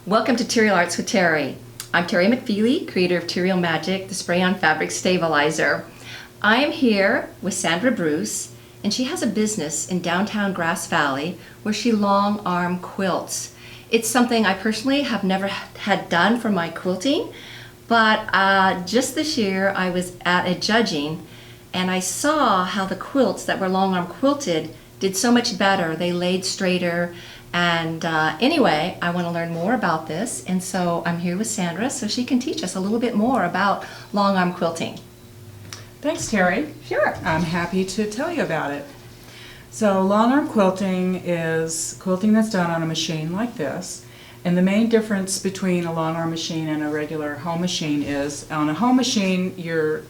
Welcome to Terial Arts with Terry. I'm Terry McFeely, creator of Terial Magic, the spray-on fabric stabilizer. I am here with Sandra Bruce, and she has a business in downtown Grass Valley where she long arm quilts. It's something I personally have never had done for my quilting, but just this year I was at a judging and I saw how the quilts that were long arm quilted did so much better. They laid straighter. And anyway, I want to learn more about this, and so I'm here with Sandra so she can teach us a little bit more about long arm quilting. Thanks, Terry. Sure. I'm happy to tell you about it. So long arm quilting is quilting that's done on a machine like this. And the main difference between a long arm machine and a regular home machine is on a home machine, your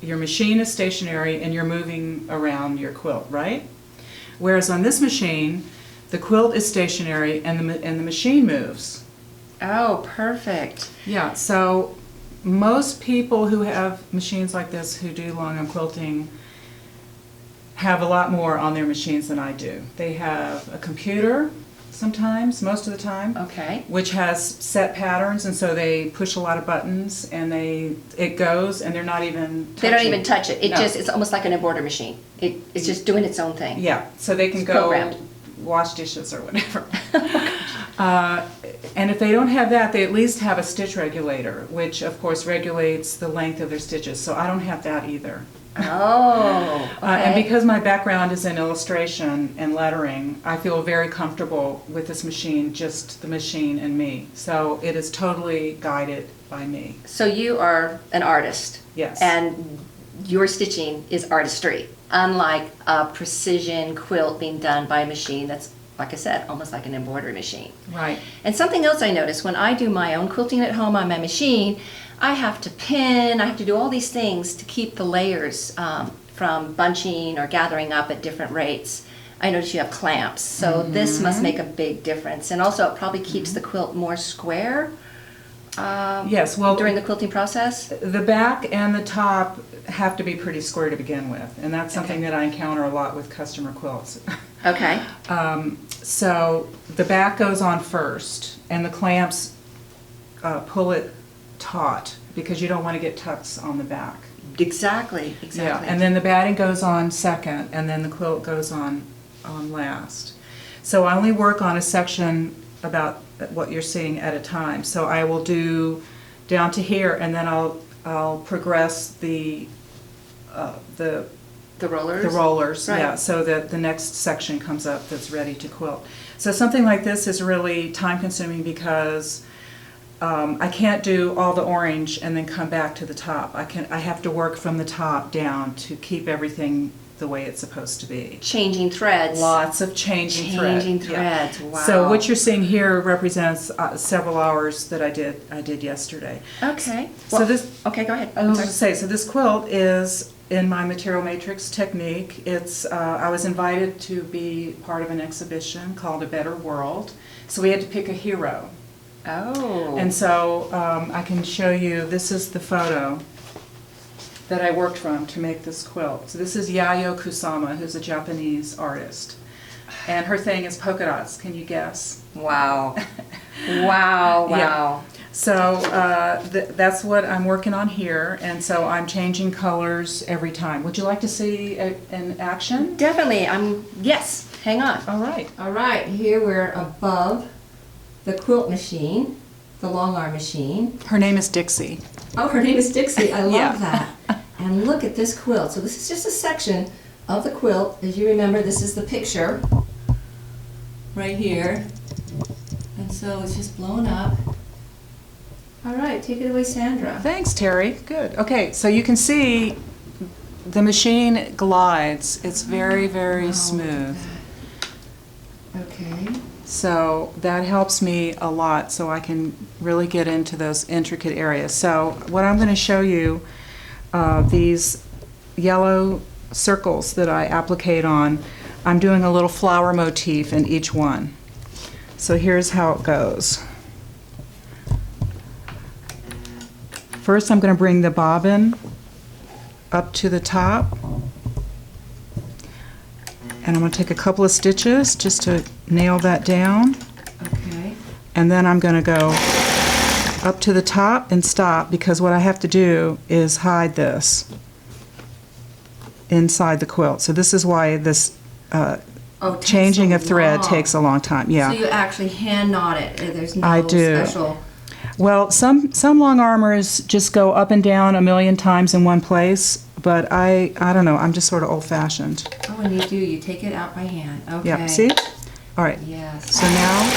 machine is stationary and you're moving around your quilt, right? Whereas on this machine, the quilt is stationary and the machine moves. Oh, perfect. Yeah, so most people who have machines like this who do long arm quilting have a lot more on their machines than I do. They have a computer sometimes, most of the time, Okay. which has set patterns, and so they push a lot of buttons and it goes and they're not even touching. They don't even touch it. No. It's almost like an embroidery machine. It's just doing its own thing. Yeah, so they can It's go programmed. wash dishes or whatever. And if they don't have that, they at least have a stitch regulator, which of course regulates the length of their stitches. So I don't have that either. Oh, okay. And because my background is in illustration and lettering, I feel very comfortable with this machine, just the machine and me. So it is totally guided by me. So you are an artist. Yes. And your stitching is artistry, unlike a precision quilt being done by a machine that's, like I said, almost like an embroidery machine. Right. And something else I notice when I do my own quilting at home on my machine, I have to pin, I have to do all these things to keep the layers from bunching or gathering up at different rates. I notice you have clamps, so this must make a big difference. And also it probably keeps the quilt more square. Yes, well, during the quilting process? the back and the top have to be pretty square to begin with, and that's something that I encounter a lot with customer quilts. Okay. So the back goes on first, and the clamps pull it taut because you don't want to get tucks on the back. Exactly. Yeah, and then the batting goes on second, and then the quilt goes on last. So I only work on a section about what you're seeing at a time. So I will do down to here, and then I'll progress the rollers? The rollers, Right. yeah, so that the next section comes up that's ready to quilt. So something like this is really time consuming because I can't do all the orange and then come back to the top. I have to work from the top down to keep everything the way it's supposed to be. Changing threads. Lots of changing Changing threads. threads, wow. So what you're seeing here represents several hours that I did yesterday. Okay. So Well, this, okay, go ahead. I was going to say, so this quilt is in my material matrix technique. It's I was invited to be part of an exhibition called A Better World. So we had to pick a hero. Oh. And so I can show you, this is the photo that I worked from to make this quilt. So this is Yayoi Kusama, who's a Japanese artist. And her thing is polka dots. Can you guess? Wow. Wow, wow. Yeah. So that's what I'm working on here, and so I'm changing colors every time. Would you like to see an action? Definitely. Yes. Hang on. All right. All right. Here we're above the quilt machine, the long arm machine. Her name is Dixie. Oh, her name is Dixie. I love Yeah. that. And look at this quilt. So this is just a section of the quilt. As you remember, this is the picture right here. And so it's just blown up. All right, take it away, Sandra. Thanks, Terry. Good. Okay, so you can see the machine glides. It's very, very smooth. Okay. So that helps me a lot so I can really get into those intricate areas. So what I'm going to show you, these yellow circles that I applicate on, I'm doing a little flower motif in each one. So here's how it goes. First I'm going to bring the bobbin up to the top, and I'm going to take a couple of stitches just to nail that down. Okay. and then I'm going to go up to the top and stop, because what I have to do is hide this inside the quilt. So this is why this changing of thread takes a long time. Yeah. So you actually hand knot it. There's no I do. special. Well, some long armors just go up and down a million times in one place, but I don't know. I'm just sort of old-fashioned. Oh, and you take it out by hand. Okay. Yeah. See? All right. Yes. So now.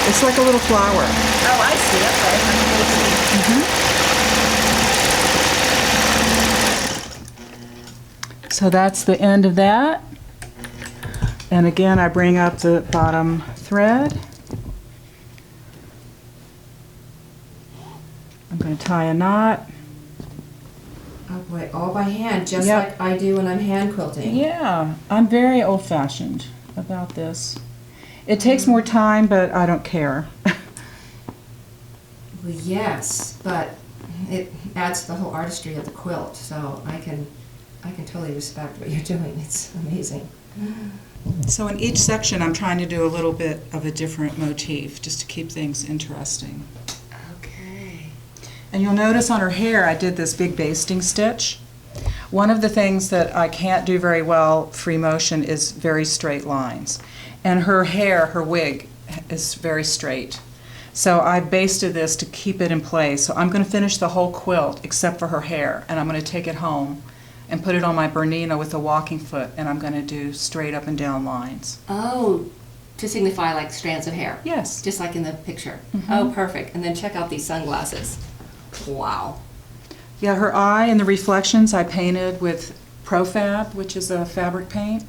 It's like a little flower. Oh, I see. Okay. So that's the end of that. And again, I bring up the bottom thread. I'm going to tie a knot. Oh boy, all by hand, just Yep. like I do when I'm hand quilting. Yeah, I'm very old-fashioned about this. It takes more time, but I don't care. Well, yes, but it adds to the whole artistry of the quilt, so I can totally respect what you're doing. It's amazing. So in each section, I'm trying to do a little bit of a different motif, just to keep things interesting. Okay. And you'll notice on her hair, I did this big basting stitch. One of the things that I can't do very well free motion is very straight lines. And her hair, her wig, is very straight. So I basted this to keep it in place. So I'm going to finish the whole quilt except for her hair, and I'm going to take it home and put it on my Bernina with a walking foot, and I'm going to do straight up and down lines. Oh, to signify like strands of hair. Yes. Just like in the picture. Mm-hmm. Oh, perfect. And then check out these sunglasses. Wow. Yeah, her eye and the reflections I painted with Profab, which is a fabric paint.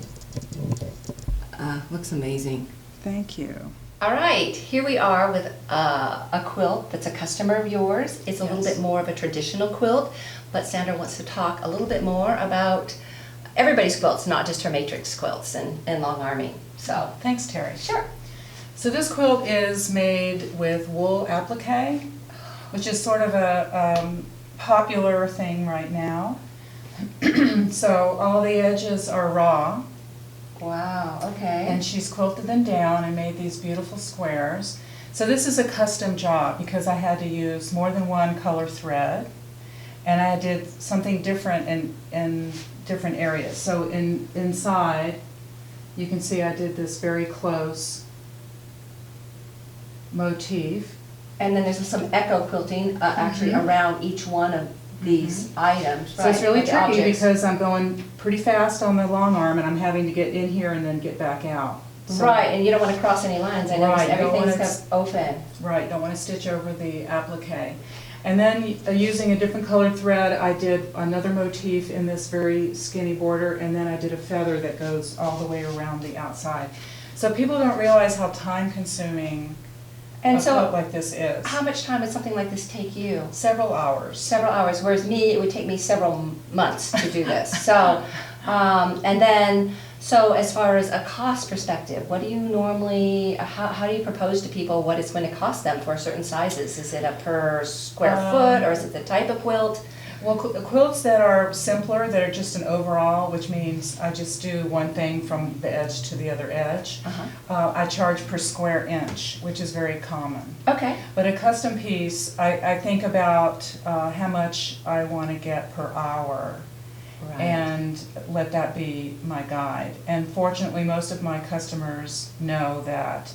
Looks amazing. Thank you. All right, here we are with a quilt that's a customer of yours. It's a little bit more of a traditional quilt, but Sandra wants to talk a little bit more about everybody's quilts, not just her matrix quilts and long arming. So, Thanks, Terry. sure. So this quilt is made with wool applique, which is sort of a popular thing right now. So all the edges are raw. Wow, okay. And she's quilted them down and made these beautiful squares. So this is a custom job because I had to use more than one color thread, and I did something different in different areas. So inside, you can see I did this very close motif. And then there's some echo quilting actually around each one of these items. So it's really like tricky objects. because I'm going pretty fast on the long arm and I'm having to get in here and then get back out. So, Right, and you don't want to cross any lines. I noticed Right, you don't everything's wanna kept open. Right, don't want to stitch over the applique. And then using a different colored thread, I did another motif in this very skinny border, and then I did a feather that goes all the way around the outside. So people don't realize how time consuming And a so, quilt like this is. how much time would something like this take you? Several hours. Several hours, whereas me, it would take me several months to do this. So, and then, so as far as a cost perspective, what do you normally, how do you propose to people what it's going to cost them for certain sizes? Is it a per square foot, or is it the type of quilt? Well, quilts that are simpler, that are just an overall, which means I just do one thing from the edge to the other edge, I charge per square inch, which is very common. Okay. But a custom piece, I think about how much I want to get per hour, Right. and let that be my guide. And fortunately, most of my customers know that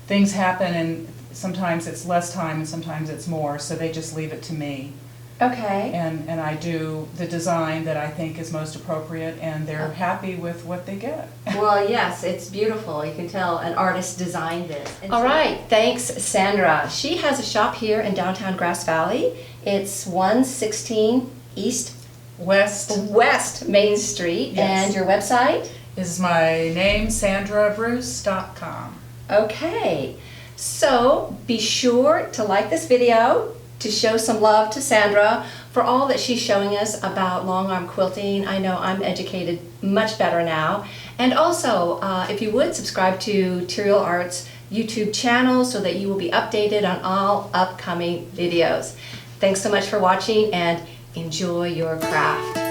things happen and sometimes it's less time and sometimes it's more, so they just leave it to me. Okay. And I do the design that I think is most appropriate, and they're happy with what they get. Well, yes, it's beautiful. You can tell an artist designed this. All right, thanks, Sandra. She has a shop here in downtown Grass Valley. It's 116 West Main Street. Yes. And your website? Is my name sandrabruce.com. Okay, so be sure to like this video, to show some love to Sandra for all that she's showing us about long arm quilting. I know I'm educated much better now. And also, if you would, subscribe to Terial Art's YouTube channel so that you will be updated on all upcoming videos. Thanks so much for watching, and enjoy your craft.